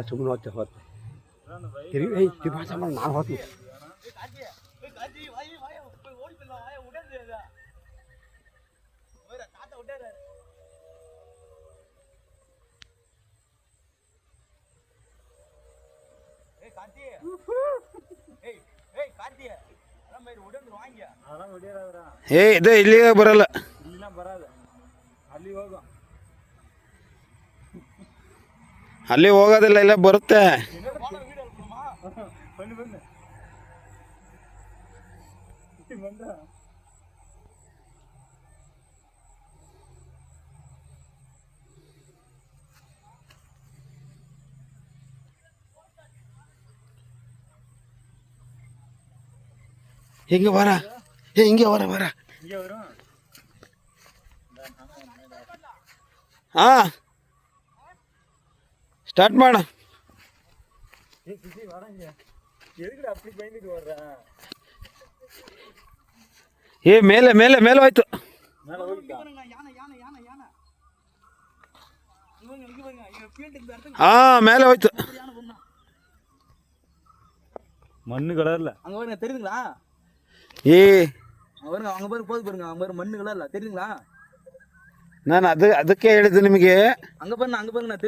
ಸುಮ್ಮನೆ ಹೋಗ್ತೆ ತಿರುಗಿ ಟಿಪಾಸ ಮಾಡಿ ನಾನು ಹೋಗ್ತೀನಿ. ಏ ಇದು ಇಲ್ಲಿಗೆ ಬರಲ್ಲ. ಅಲ್ಲಿ ಹೋಗೋದಿಲ್ಲ, ಇಲ್ಲ ಬರುತ್ತೆ. ಹಿಂಗೆ ಬರ, ಹಿಂಗೆ ಬರ. ಹಾ ಸ್ಟಾರ್ಟ್ ಮಾಡ. ಏ ಮೇಲೆ ಮೇಲೆ ಮೇಲೆ ಹೋಯ್ತು. ಹಾ ಮೇಲೆ ಹೋಯ್ತು. மண்ணுகளல்ல அங்க பாருங்க, தெரியுதுங்களா? ஏ பாருங்க, அங்க பாருங்க, போது பாருங்க, அங்க பாருங்க மண்ணுகளல்ல, தெரியுதுங்களா? ನಾನು ಅದಕ್ಕೆ ಹೇಳಿದ್ದು ನಿಮಗೆ. அங்க பாருங்க